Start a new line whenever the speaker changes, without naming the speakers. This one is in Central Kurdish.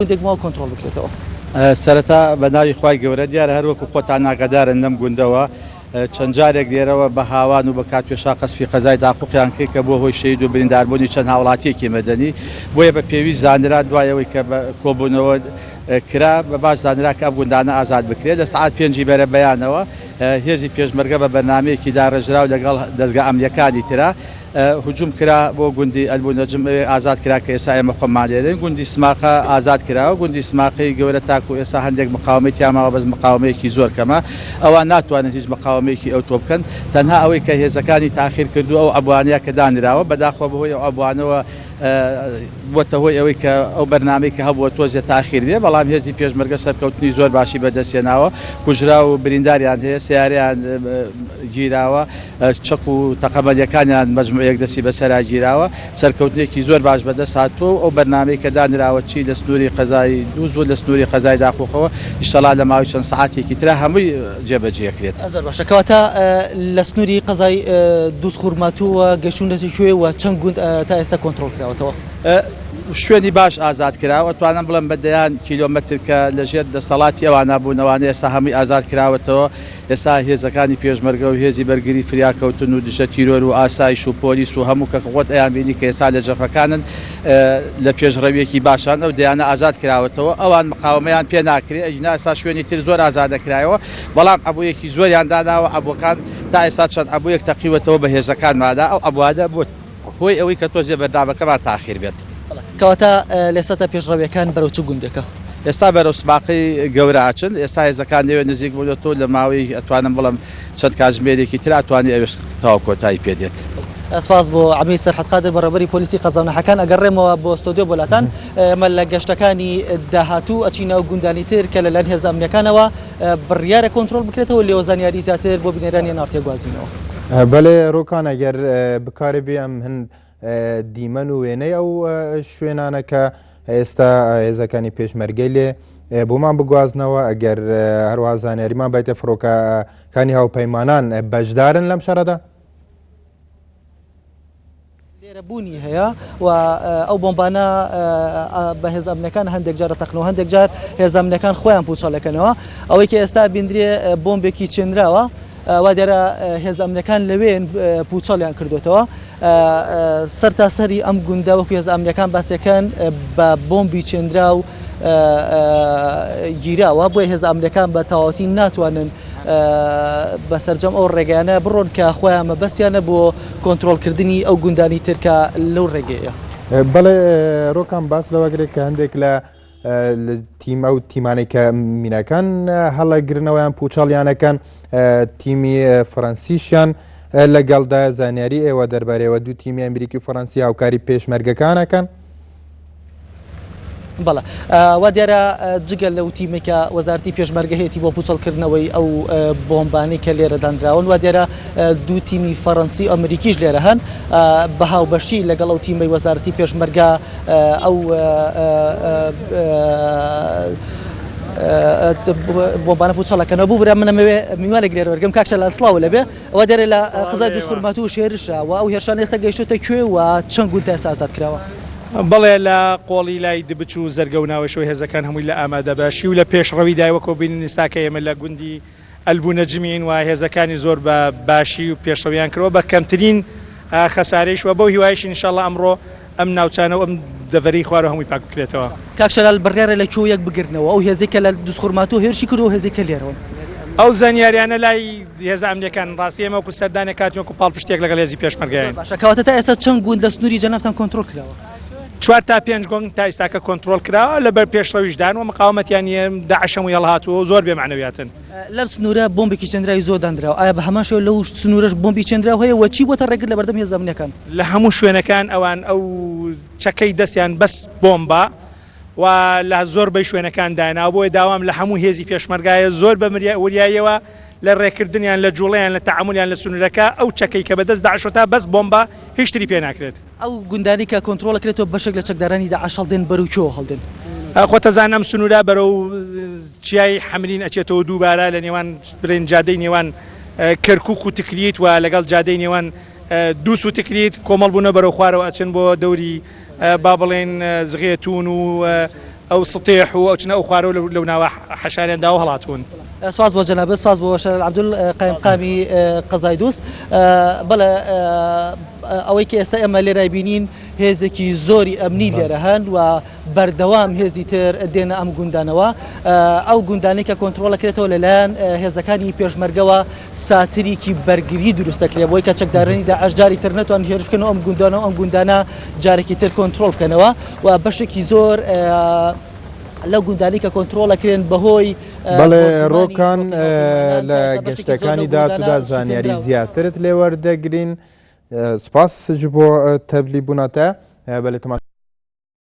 گوندێکمەوە کۆنتڕۆڵ بکرێتەوە.
سەرەتا بە ناوی خوای گەورە دیارە هەروەکو خۆتان ناگەدارن لەم گوندەوە چەند جارێک لێرەوە بە هاوان و بە کاتێشا قەسفی قەزای داخوقیان کرد کە بۆ هۆی شەید و برینداربوونی چەند هاوڵاتیەکی مەدەنی بۆیە بە پێویست زانرا دوایەوەی کە بە کۆبوونەوە کرا بە باش زانرا کە ئەم گوندانە ئازاد بکرێت لە سعات 5 بەرە بەیانەوە هێزی پێشمەرگە بە بەرنامەیەکی داڕێژرا و لەگەڵ دەستگا ئەمنیەکانی ترا هجوم کرا بۆ گوندی ئەلبوونەجم ئازاد کرا کە ئێستا ئێمە خۆمان لێرەین گوندی سماقە ئازاد کراوە گوندی سماقی گەورە تاکو ئێستا هەندێک مقاومەتی ماوە بەس مقاومەیەکی زۆر کەمە ئەوان ناتوانن هیچ مقاومەیەکی ئەو تۆ بکەن تەنها ئەوەی کە هێزەکانی تاخیر کردو ئەو ئەبوانەیە کە دانراوە بەداخۆ بەهۆی ئەو ئەبوانەوە بۆتە هۆی ئەوەی کە ئەو بەرنامەی کە هەبووە تۆزیە تاخیر بێ بەڵام هێزی پێشمەرگە سەرکەوتنی زۆر باشی بەدەستێناوە کوژرا و برینداریان هەیە سیارەیان گیراوە چەک و تەقەمەلیەکانیان مەجموعەیەک دەستی بەسەرا گیراوە سەرکەوتنێکی زۆر باش بەدەست هاتووە ئەو بەرنامەی کە دانراوە چی لە سنووری قەزای دووز لە سنووری قەزای داخوخەوە ئیشتەڵا لە ماوەی چەند سەعاتێکی ترا هەمووی جێبەجێکرێت.
زۆر باشە کەواتە لە سنووری قەزای دووس خوڕماتووە گەشتونەتی کوێ و چەند گوند تا ئێستا کۆنتڕۆڵ کراوەتەوە.
شوێنی باش ئازاد کراوە توانم بڵم بەدەیان کیلۆمەتر کە لەژێر دەسەڵاتی ئەوانە بوونەوانە ئێستا هەمووی ئازاد کراوەتەوە ئێستا هێزەکانی پێشمەرگە و هێزی بەرگری فریاکەوتن و دژە تیرۆر و ئاسایش و پۆلیس و هەموو کە خۆت ئەیان بینی کە ئێستا لە جەفەکانن لە پێشڕەویەکی باشان ئەو دەیانە ئازاد کراوەتەوە ئەوان مقاومەیان پێ ناکرێت ئەجنا ئێستا شوێنی تر زۆر ئازادەکرایەوە بەڵام ئەبوویەکی زۆریان داداوە ئەبووەکان تا ئێستا چەند ئەبوویەک تەقیوەتەوە بە هێزەکان مادا ئەو ئەبوادە بۆت هۆی ئەوەی کە تۆزیە بەردابەکەمان تاخیر بێت.
کەواتە لێسەتە پێشڕەویەکان بەرەو چ گوندێکە؟
ئێستا بەرەو سماقی گەورە ئاچن ئێستا هێزەکان لەوێ نزیک بوونەوە لە ماوەی ئەتوانم بڵم چەند کاتژمێرێکی تر ئەتوانی ئەوێش تەواو کۆتایی پێدێت.
سپاس بۆ عەمی سەرحەدقادر بەڕێوەبەری پۆلیسی قەزاونەحەکان ئەگەڕێمەوە بۆ ستۆدیۆ بۆلاتان ئەمە لە گەشتەکانی داهاتوو ئەچینە و گوندانی تر کە لەلایەن هێزە ئەمنیەکانەوە بڕیارە کۆنتڕۆڵ بکرێتەوە لێوە زانیاری زیاتر بۆ بینێرانی ناڕتێگوازینەوە.
بەڵێ ڕۆکان ئەگەر بکارێ بێ ئەم هەند دیمەن و وێنەی ئەو شوێنانە کە ئێستا هێزەکانی پێشمەرگەی لێ بۆمان بگوازنەوە ئەگەر هەروەها زانیاریمان بایتە فڕۆکەکانی هاوپەیمانان بەشدارن لەم شەڕەدا؟
لێرەبوونی هەیە و ئەو بۆمبانە بە هێز ئەمنیەکان هەندێک جارە تەقنەوە هەندێک جار هێز ئەمنیەکان خۆیان پوچەڵەکەنەوە ئەوەی کە ئێستا بیندرێ بۆمبێکی چێنراوە وا دیارە هێز ئەمنیەکان لەوێن پوچەڵیان کردوێتەوە سەرتاسەری ئەم گوندە وەکو هێز ئەمنیەکان باسیەکان بە بۆمبی چێنرا و گیراوە بۆیە هێز ئەمنیەکان بە تەواوەتی ناتوانن بەسەرجەم ئەو ڕێگەیانە بڕۆن کە خۆیان مەبەستیانە بۆ کۆنتڕۆڵکردنی ئەو گوندانی ترکە لەو ڕێگەیە.
بەڵێ ڕۆکان باس لەوەگرێت کە هەندێک لە تیم ئەو تیمانێک کە مینەکان هەڵەگرنەوەیان پوچەڵیانەکان تیمی فەڕەنسیشیان لەگەڵدا زانیاری ئێوە دەربارەوە دوو تیمی ئەمریکی و فەڕەنسی هاوکاری پێشمەرگەکانەکەن؟
بەڵێ وا دیارە جگەل لەو تیمێکە وەزارەتی پێشمەرگە هەیەی بۆ پوچەڵکردنەوەی ئەو بۆمبانەی کە لێرە دانراون وا دیارە دوو تیمی فەڕەنسی ئەمریکیش لێرە هەن بە هاوبەشی لەگەڵ ئەو تیمەی وەزارەتی پێشمەرگە ئەو بۆمبانە پوچەڵەکەنەوە بوو برا منەمەوێ میوانێک لێرە وەرگم کاکشە لە ئەسڵاو لەبێ ئەوە دەرێ لە قەزای دووس خوڕماتوو شێرشە و ئەو هێرشان ئێستا گەیشتۆتە کوێ و چەند گوند تا ئێستا ئازاد کراوە؟
بەڵێ لە قۆڵی لای دبچ و زەرگە و ناوەشەوەی هێزەکان هەمووی لە ئامادە باشی و لە پێشڕەوی دایوەکۆ بینین ئێستاکە ئێمە لە گوندی ئەلبوونەجمین و هێزەکانی زۆر بە باشی و پێشڕەویان کردەوە بە کەمترین خەسارەیش و بەو هیوایش ئینشاڵڵا ئەمڕۆ ئەم ناوچانە و ئەم دەڤەری خوارە هەمووی پاک بکرێتەوە.
کاکشەلال بڕیارە لە کوێیەک بگرنەوە ئەو هێزێکە لە دووس خوڕماتوو هێرشی کرد و هێزێکە لێرەوە
ئەو زانیاریانە لای هێز ئەمنیەکان ڕاستی ئێمە وەکو سەردانی کاتیوەکو پاڵپشتێک لەگەڵ هێزی پێشمەرگەیان.
باشە کەواتە تا ئێستا چەند گوند لە سنووری جەنابتان کۆنتڕۆڵ کراوە؟
4 تا 5 گۆنگ تا ئێستاکە کۆنتڕۆڵ کراوە لەبەر پێشڕەویشدان و مقاومەتیان نیە داعشەم و هەڵهاتووە و زۆر بێمعنەویاتن.
لەم سنوورە بۆمبێکی چێنراوی زۆر دانراوە ئایا بە هەمان شێوە لەو سنوورەش بۆمبی چێنراو هەیە و چی بۆتە ڕێگر لە بەردەم هێز ئەمنیەکان؟
لە هەموو شوێنەکان ئەوان ئەو چەکەی دەستیان بەس بۆمبە و لە زۆربەی شوێنەکان دایناوە بۆیە داوام لە هەموو هێزی پێشمەرگایە زۆر بە وریایەوە لە ڕێکردنیان لە جوڵەیان لە تەعاملیان لە سنوورەکە ئەو چەکەی کە بەدەست داعشۆ تا بەس بۆمبە هیچ تری پێ ناکرێت.
ئەو گوندانی کە کۆنتڕۆڵەکرێتەوە بەشێک لە چەکدارانی داعش هەڵدێن بەرەو کوێوە هەڵدێن؟
خۆتەزان ئەم سنوورە بەرەو چیای حەمرین ئەچێتەوە دووبارە لە نێوان برێن جادەی نێوان کەرکووک و تکریت و لەگەڵ جادەی نێوان دووس و تکریت کۆمەڵ بوونە بەرەو خوارەوە ئەچن بۆ دەوری با بڵێن زغێتون و ئەو سڵتێح و ئەوچنە ئەو خوارە لەو ناوە حەشاریاندا و هەڵاتون.
سواز بۆ جەناب سواز بۆ شەر عەبدول قایمقامی قەزای دووست بەڵێ ئەوەی کە ئێستا ئێمە لێرە بینین هێزێکی زۆری ئەمنی لێرە هەن و بەردەوام هێزی تر دێنە ئەم گوندانەوە ئەو گوندانی کە کۆنتترۆلەکرێتەوە لەلایەن هێزەکانی پێشمەرگەوە ساتریکی بەرگری دروستەکرێت بۆی کە چەکدارانی داعش جاری تر نەتوان هێرفکەن ئەم گوندانەوە ئەم گوندانە جارێکی تر کۆنتترۆل بکەنەوە و بەشێکی زۆر لەو گوندانی کە کۆنتترۆلەکرێن بەهۆی
بەڵێ ڕۆکان لە گەشتەکانی داهاتوودا زانیاری زیاترت لێوەردەگرین سپاس بۆ تەبلی بوونەتە بەڵێ